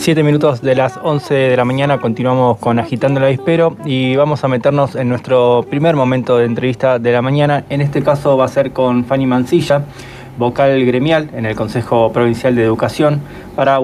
7 minutos de las 11 de la mañana, continuamos con Agitando el Avispero y vamos a meternos en nuestro primer momento de entrevista de la mañana. En este caso va a ser con Fanny Mancilla, vocal gremial en el Consejo Provincial de Educación, para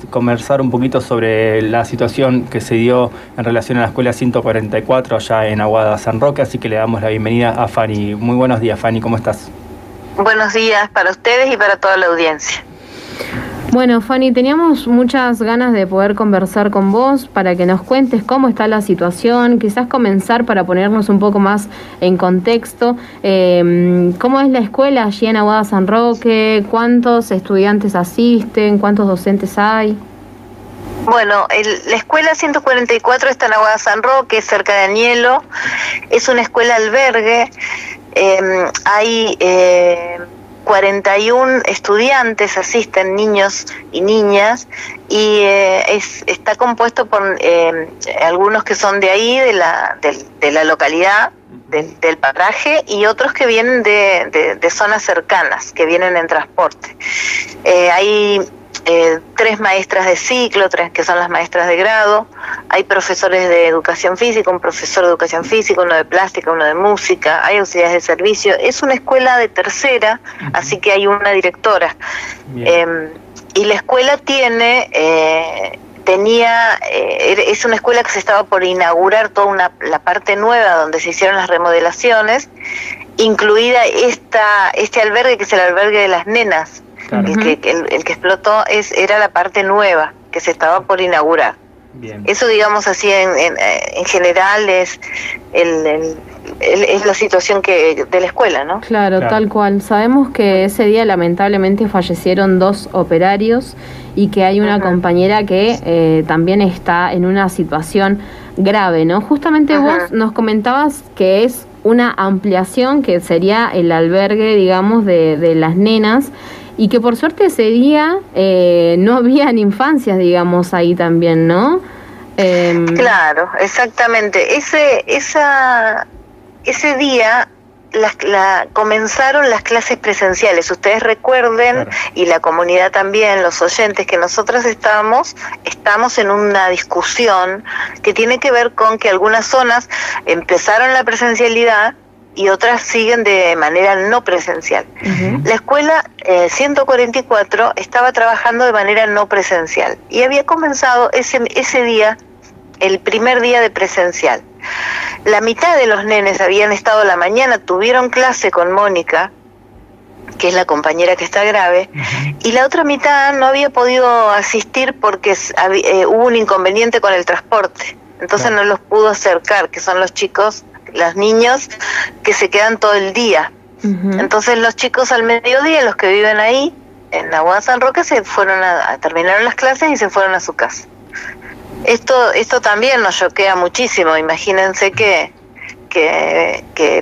conversar un poquito sobre la situación que se dio en relación a la Escuela 144 allá en Aguada San Roque, así que le damos la bienvenida a Fanny. Muy buenos días, Fanny, ¿cómo estás? Buenos días para ustedes y para toda la audiencia. Bueno, Fanny, teníamos muchas ganas de poder conversar con vos para que nos cuentes cómo está la situación, quizás comenzar para ponernos un poco más en contexto. ¿Cómo es la escuela allí en Aguada San Roque? ¿Cuántos estudiantes asisten? ¿Cuántos docentes hay? Bueno, la escuela 144 está en Aguada San Roque, cerca de Añelo. Es una escuela albergue. Hay 41 estudiantes, asisten niños y niñas, y está compuesto por algunos que son de ahí, de la localidad, del paraje, y otros que vienen de zonas cercanas, que vienen en transporte. Hay 3 maestras de ciclo, 3 que son las maestras de grado, hay profesores de educación física, un profesor de educación física, uno de plástica, uno de música, hay auxiliares de servicio. Es una escuela de tercera, así que hay una directora. Y la escuela es una escuela que se estaba por inaugurar toda la parte nueva donde se hicieron las remodelaciones, incluida este albergue que es el albergue de las nenas. Claro. El que explotó era la parte nueva que se estaba por inaugurar. Bien. Eso, digamos así, en general es la situación de la escuela, ¿no? Claro, tal cual. Sabemos que ese día lamentablemente fallecieron 2 operarios y que hay una compañera que también está en una situación grave, ¿no? Justamente vos nos comentabas que es una ampliación, que sería el albergue, digamos, de las nenas, y que por suerte ese día no habían infancias, digamos, ahí también, ¿no? Claro, exactamente. Ese día comenzaron las clases presenciales. Ustedes recuerden, claro, y la comunidad también, los oyentes, que nosotros estamos en una discusión que tiene que ver con que algunas zonas empezaron la presencialidad y otras siguen de manera no presencial. La escuela 144 estaba trabajando de manera no presencial y había comenzado ese día, el primer día de presencial. La mitad de los nenes habían estado la mañana, tuvieron clase con Mónica, que es la compañera que está grave, y la otra mitad no había podido asistir porque hubo un inconveniente con el transporte, entonces no los pudo acercar, que son los chicos, los niños que se quedan todo el día. Entonces los chicos al mediodía, los que viven ahí en Aguada San Roque, terminaron las clases y se fueron a su casa. Esto también nos choquea muchísimo. Imagínense que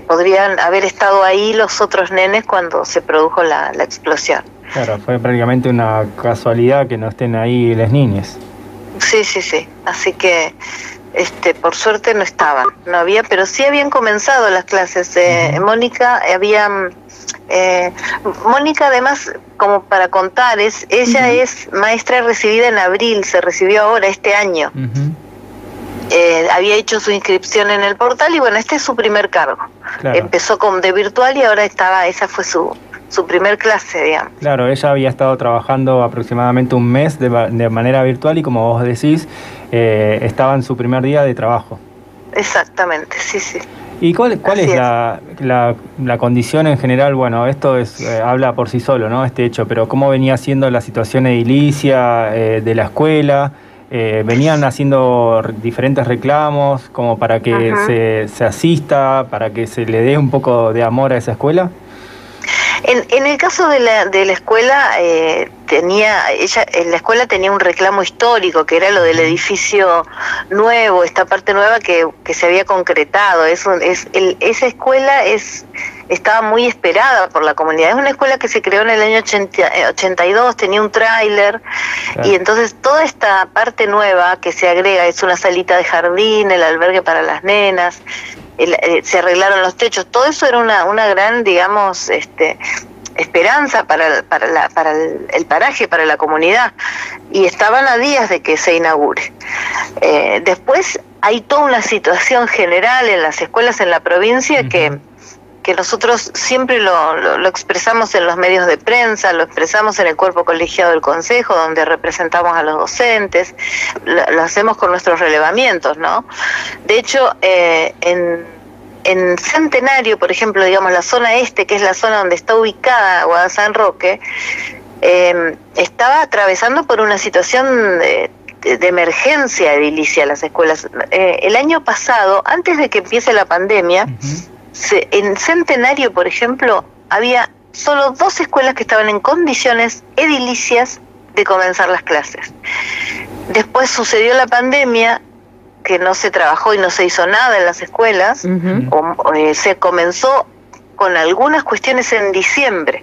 podrían haber estado ahí los otros nenes cuando se produjo la explosión. Claro, fue prácticamente una casualidad que no estén ahí las niñas. Sí. Así que por suerte no había, pero sí habían comenzado las clases. Mónica Mónica, además, como para contar, ella es maestra recibida en abril, se recibió ahora este año. Había hecho su inscripción en el portal y bueno, este es su primer cargo. Claro. Empezó de virtual y ahora esa fue su primer clase, digamos. Claro, ella había estado trabajando aproximadamente un mes de manera virtual y, como vos decís, estaba en su primer día de trabajo. Exactamente, sí. ¿Y cuál es la condición en general? Bueno, esto habla por sí solo, ¿no? Este hecho, pero ¿cómo venía siendo la situación edilicia de la escuela? ¿Venían haciendo diferentes reclamos como para que se asista, para que se le dé un poco de amor a esa escuela? En el caso de la escuela, la escuela tenía un reclamo histórico, que era lo del edificio nuevo, esta parte nueva que se había concretado. Esa escuela estaba muy esperada por la comunidad. Es una escuela que se creó en el año 82, tenía un tráiler, claro. Y entonces toda esta parte nueva que se agrega es una salita de jardín, el albergue para las nenas, se arreglaron los techos, todo eso era una gran, digamos, esperanza para el paraje, para la comunidad, y estaban a días de que se inaugure. Después hay toda una situación general en las escuelas en la provincia que nosotros siempre lo expresamos en los medios de prensa, lo expresamos en el cuerpo colegiado del Consejo, donde representamos a los docentes, lo hacemos con nuestros relevamientos, ¿no? De hecho, en Centenario, por ejemplo, digamos la zona este, que es la zona donde está ubicada Guada San Roque, estaba atravesando por una situación de emergencia edilicia las escuelas. El año pasado, antes de que empiece la pandemia, en Centenario, por ejemplo, había solo 2 escuelas que estaban en condiciones edilicias de comenzar las clases. Después sucedió la pandemia, que no se trabajó y no se hizo nada en las escuelas, se comenzó con algunas cuestiones en diciembre.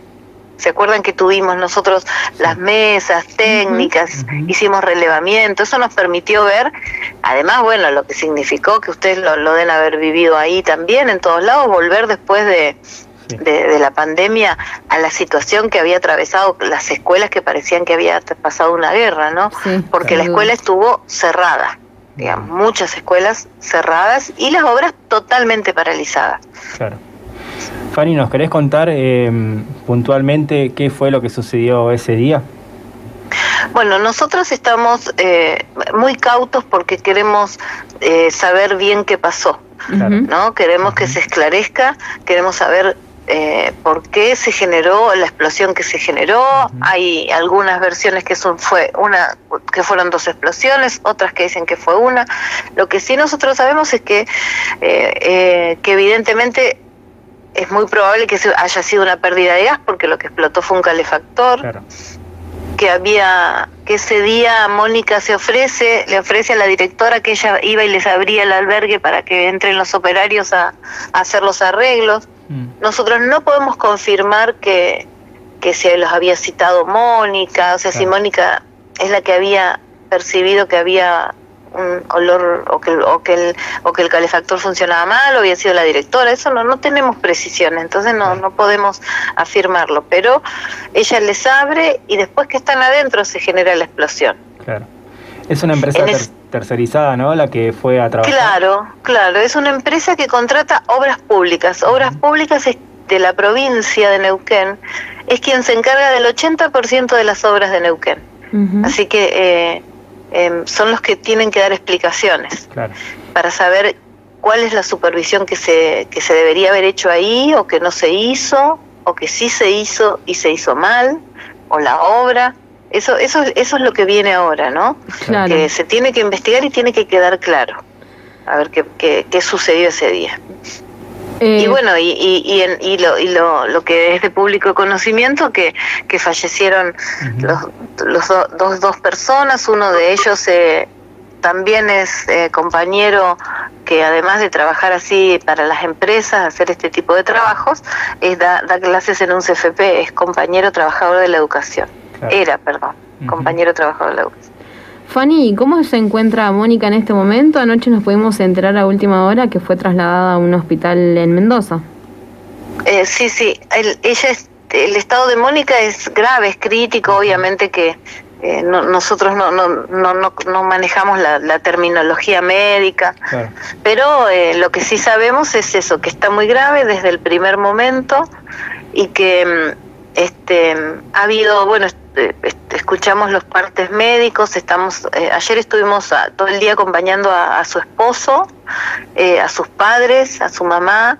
¿Se acuerdan que tuvimos nosotros las mesas técnicas, hicimos relevamiento? Eso nos permitió ver, además, bueno, lo que significó que ustedes lo deben haber vivido ahí también, en todos lados, volver después de la pandemia a la situación que había atravesado las escuelas, que parecían que había pasado una guerra, ¿no? Sí, porque la escuela estuvo cerrada, digamos, muchas escuelas cerradas y las obras totalmente paralizadas. Claro. Fanny, ¿nos querés contar puntualmente qué fue lo que sucedió ese día? Bueno, nosotros estamos muy cautos porque queremos saber bien qué pasó, ¿no? Queremos que se esclarezca, queremos saber por qué se generó la explosión que se generó. Hay algunas versiones que fueron 2 explosiones, otras que dicen que fue una. Lo que sí nosotros sabemos es que evidentemente es muy probable que haya sido una pérdida de gas, porque lo que explotó fue un calefactor. Claro. Que ese día Mónica le ofrece a la directora que ella iba y les abría el albergue para que entren los operarios a hacer los arreglos. Nosotros no podemos confirmar que se los había citado Mónica, o sea, si Mónica es la que había percibido que había un olor o que el calefactor funcionaba mal, o había sido la directora. Eso no tenemos precisiones, entonces no podemos afirmarlo, pero ella les abre y después que están adentro se genera la explosión. Claro. Es una empresa tercerizada, ¿no?, la que fue a trabajar. Claro, es una empresa que contrata obras públicas. Obras públicas de la provincia de Neuquén, es quien se encarga del 80% de las obras de Neuquén. Así que son los que tienen que dar explicaciones para saber cuál es la supervisión que se debería haber hecho ahí, o que no se hizo, o que sí se hizo y se hizo mal, o la obra. Eso es lo que viene ahora, ¿no? Claro. Que se tiene que investigar y tiene que quedar claro a ver qué sucedió ese día. Y bueno, lo que es de público conocimiento, que fallecieron dos personas. Uno de ellos también es compañero, que además de trabajar así para las empresas, hacer este tipo de trabajos, da clases en un CFP, es compañero trabajador de la educación. Claro. Compañero trabajador de la educación. Fanny, ¿cómo se encuentra Mónica en este momento? Anoche nos pudimos enterar a última hora que fue trasladada a un hospital en Mendoza. Sí, el estado de Mónica es grave, es crítico. Obviamente que nosotros no manejamos la terminología médica, claro. Pero lo que sí sabemos es eso, que está muy grave desde el primer momento, y que ha habido, bueno, escuchamos los partes médicos. Ayer estuvimos todo el día acompañando a su esposo, a sus padres, a su mamá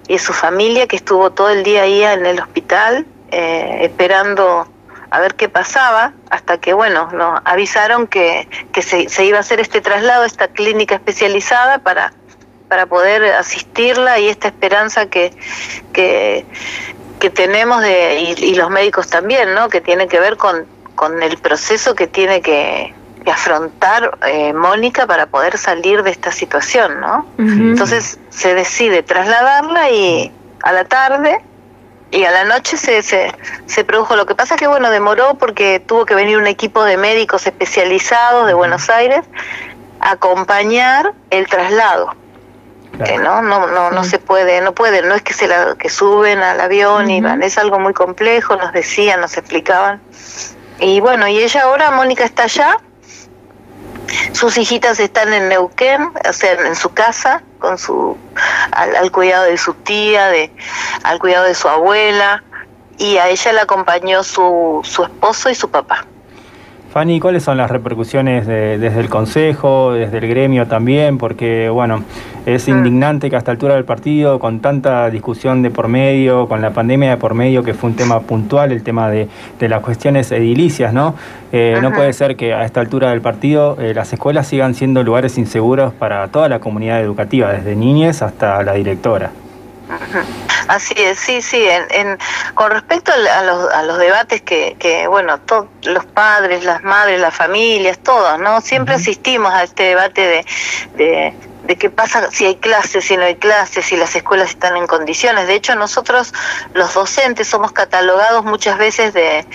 y a su familia, que estuvo todo el día ahí en el hospital esperando a ver qué pasaba, hasta que, bueno, nos avisaron que se iba a hacer este traslado a esta clínica especializada para poder asistirla, y esta esperanza que tenemos y los médicos también, ¿no?, que tiene que ver con el proceso que tiene que afrontar Mónica para poder salir de esta situación, ¿no? Entonces se decide trasladarla, y a la tarde y a la noche se produjo. Lo que pasa es que, bueno, demoró porque tuvo que venir un equipo de médicos especializados de Buenos Aires a acompañar el traslado. Claro. No se puede, no es que suben al avión y van, es algo muy complejo, nos decían, nos explicaban. Y bueno, y ella ahora, Mónica, está allá, sus hijitas están en Neuquén, o sea, en su casa, con al cuidado de su tía, al cuidado de su abuela, y a ella la acompañó su esposo y su papá. Fanny, ¿cuáles son las repercusiones desde el Consejo, desde el gremio también? Porque, bueno, es indignante que a esta altura del partido, con tanta discusión de por medio, con la pandemia de por medio, que fue un tema puntual, el tema de las cuestiones edilicias, ¿no? No puede ser que a esta altura del partido las escuelas sigan siendo lugares inseguros para toda la comunidad educativa, desde niñez hasta la directora. Así es, sí. Con respecto a los debates que bueno, todos los padres, las madres, las familias, todos, ¿no? Siempre asistimos a este debate de qué pasa si hay clases, si no hay clases, si las escuelas están en condiciones. De hecho, nosotros, los docentes, somos catalogados muchas veces de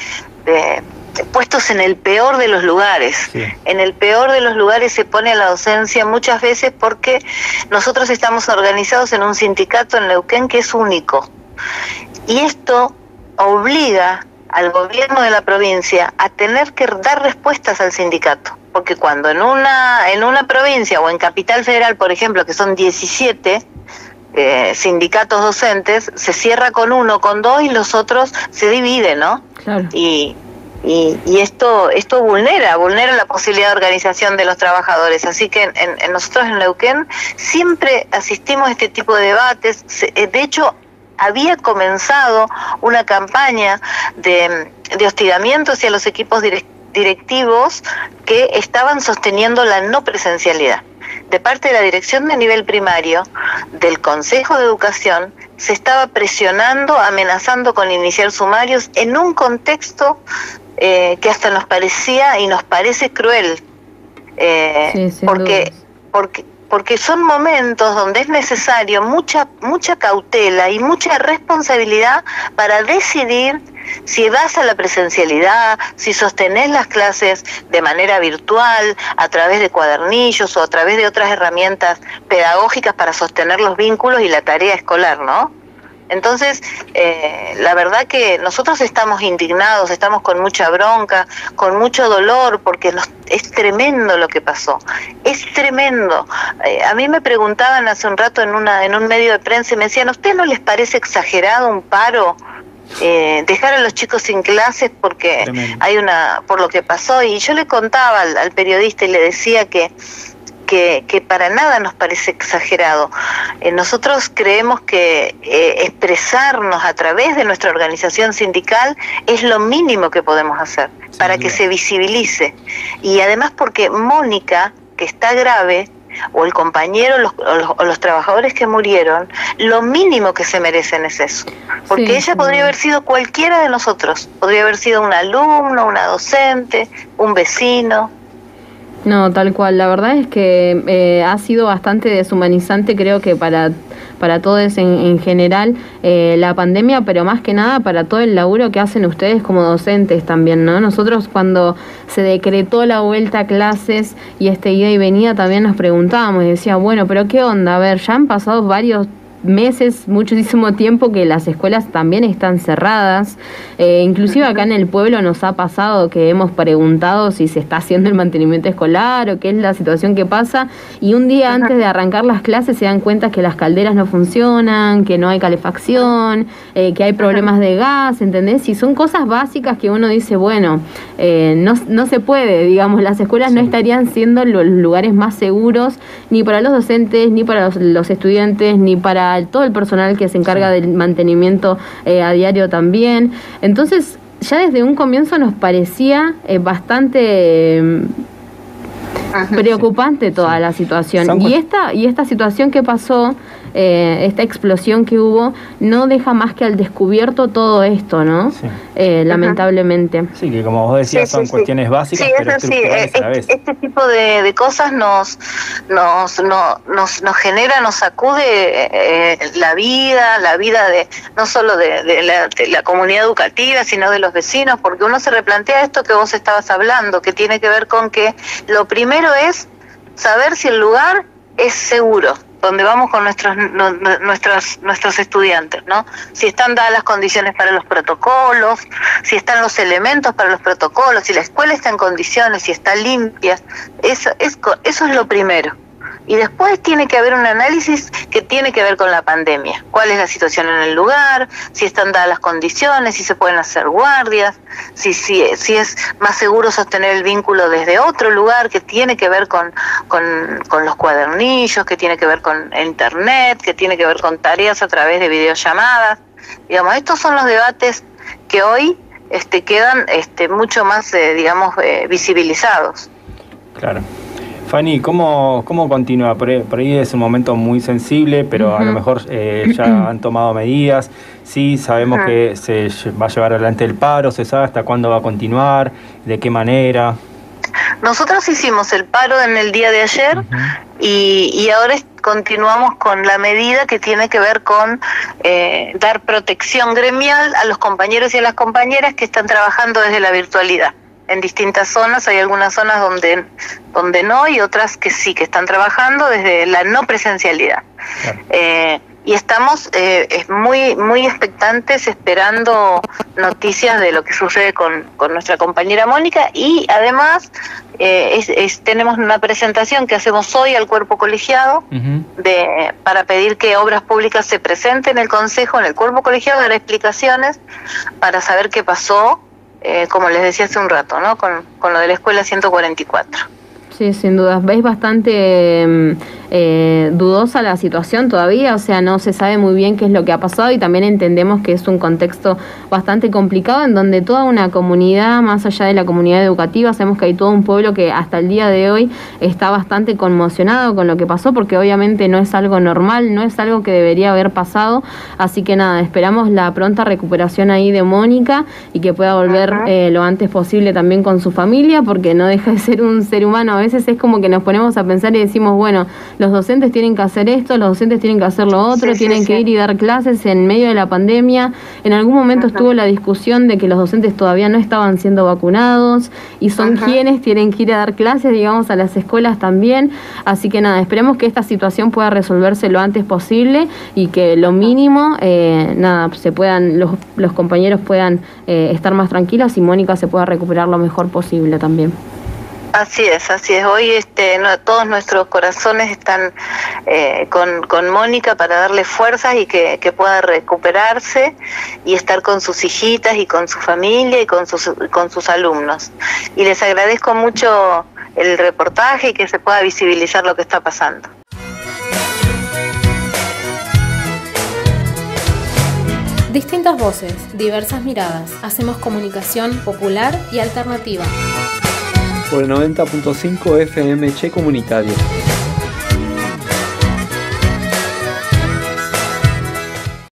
puestos en el peor de los lugares. Sí. En el peor de los lugares se pone a la docencia muchas veces porque nosotros estamos organizados en un sindicato en Neuquén que es único. Y esto obliga al gobierno de la provincia a tener que dar respuestas al sindicato. Porque cuando en una provincia o en Capital Federal, por ejemplo, que son 17 sindicatos docentes, se cierra con uno, con dos y los otros se dividen, ¿no? Claro. Y esto vulnera la posibilidad de organización de los trabajadores. Así que nosotros en Neuquén siempre asistimos a este tipo de debates. De hecho, había comenzado una campaña de hostigamiento hacia los equipos directivos que estaban sosteniendo la no presencialidad. De parte de la dirección de nivel primario, del Consejo de Educación, se estaba presionando, amenazando con iniciar sumarios en un contexto que hasta nos parecía y nos parece cruel, porque son momentos donde es necesario mucha cautela y mucha responsabilidad para decidir si vas a la presencialidad, si sostenés las clases de manera virtual, a través de cuadernillos o a través de otras herramientas pedagógicas para sostener los vínculos y la tarea escolar, ¿no? Entonces, la verdad que nosotros estamos indignados, estamos con mucha bronca, con mucho dolor, porque es tremendo lo que pasó, es tremendo. A mí me preguntaban hace un rato en un medio de prensa y me decían, ¿a usted no les parece exagerado un paro? Dejar a los chicos sin clases porque por lo que pasó, y yo le contaba al periodista y le decía que para nada nos parece exagerado. Nosotros creemos que expresarnos a través de nuestra organización sindical es lo mínimo que podemos hacer para que se visibilice, y además porque Mónica, que está grave, o el compañero o los trabajadores que murieron, lo mínimo que se merecen es eso, porque ella podría haber sido cualquiera de nosotros, podría haber sido un alumno, una docente, un vecino. No, tal cual, la verdad es que ha sido bastante deshumanizante, creo que para todos en general, la pandemia, pero más que nada para todo el laburo que hacen ustedes como docentes también, ¿no? Nosotros cuando se decretó la vuelta a clases y ida y venida también nos preguntábamos y decía, bueno, pero ¿qué onda? A ver, ya han pasado varios meses, muchísimo tiempo que las escuelas también están cerradas, inclusive acá en el pueblo nos ha pasado que hemos preguntado si se está haciendo el mantenimiento escolar o qué es la situación que pasa, y un día antes de arrancar las clases se dan cuenta que las calderas no funcionan, que no hay calefacción, que hay problemas de gas, ¿entendés? Y son cosas básicas que uno dice, bueno, no se puede, digamos, las escuelas no estarían siendo los lugares más seguros ni para los docentes, ni para los estudiantes, ni para todo el personal que se encarga del mantenimiento a diario también. Entonces, ya desde un comienzo nos parecía bastante preocupante toda la situación. Y esta situación que pasó, esta explosión que hubo, no deja más que al descubierto todo esto, ¿no? Sí. Lamentablemente. Sí, que como vos decías, son cuestiones básicas, pero estructurales a la vez. Este tipo de cosas nos genera, nos sacude la vida de no solo de la comunidad educativa, sino de los vecinos, porque uno se replantea esto que vos estabas hablando, que tiene que ver con que lo primero es saber si el lugar es seguro. donde vamos con nuestros estudiantes, ¿no? Si están dadas las condiciones para los protocolos, si están los elementos para los protocolos, si la escuela está en condiciones, si está limpia, eso es lo primero. Y después tiene que haber un análisis que tiene que ver con la pandemia. ¿Cuál es la situación en el lugar? Si están dadas las condiciones, si se pueden hacer guardias, si es más seguro sostener el vínculo desde otro lugar que tiene que ver con los cuadernillos, que tiene que ver con internet, que tiene que ver con tareas a través de videollamadas. Digamos, estos son los debates que hoy quedan mucho más, visibilizados. Claro. Fanny, ¿cómo continúa? Por ahí es un momento muy sensible, pero a lo mejor ya han tomado medidas. Sí, sabemos que se va a llevar adelante el paro, ¿se sabe hasta cuándo va a continuar? ¿De qué manera? Nosotros hicimos el paro en el día de ayer y ahora continuamos con la medida que tiene que ver con dar protección gremial a los compañeros y a las compañeras que están trabajando desde la virtualidad. En distintas zonas, hay algunas zonas donde no y otras que sí, que están trabajando desde la no presencialidad. Claro. Y estamos muy expectantes esperando noticias de lo que sucede con nuestra compañera Mónica y además tenemos una presentación que hacemos hoy al cuerpo colegiado para pedir que Obras Públicas se presente en el Consejo, en el cuerpo colegiado, dar explicaciones para saber qué pasó. Como les decía hace un rato, ¿no? Con lo de la escuela 144. Sí, sin duda. ¿Veis bastante dudosa la situación todavía? O sea, no se sabe muy bien qué es lo que ha pasado y también entendemos que es un contexto bastante complicado en donde toda una comunidad, más allá de la comunidad educativa, sabemos que hay todo un pueblo que hasta el día de hoy está bastante conmocionado con lo que pasó porque obviamente no es algo normal, no es algo que debería haber pasado. Así que nada, esperamos la pronta recuperación ahí de Mónica y que pueda volver lo antes posible también con su familia porque no deja de ser un ser humano. A veces es como que nos ponemos a pensar y decimos, bueno, los docentes tienen que hacer esto, los docentes tienen que hacer lo otro, tienen que ir y dar clases en medio de la pandemia. En algún momento estuvo la discusión de que los docentes todavía no estaban siendo vacunados y son quienes tienen que ir a dar clases, digamos, a las escuelas también. Así que nada, esperemos que esta situación pueda resolverse lo antes posible y que lo mínimo, se puedan los compañeros puedan estar más tranquilos y Mónica se pueda recuperar lo mejor posible también. Así es. Hoy todos nuestros corazones están con Mónica para darle fuerzas y que pueda recuperarse y estar con sus hijitas y con su familia y con sus alumnos. Y les agradezco mucho el reportaje y que se pueda visibilizar lo que está pasando. Distintas voces, diversas miradas. Hacemos comunicación popular y alternativa. Por el 90.5 FM Che Comunitario.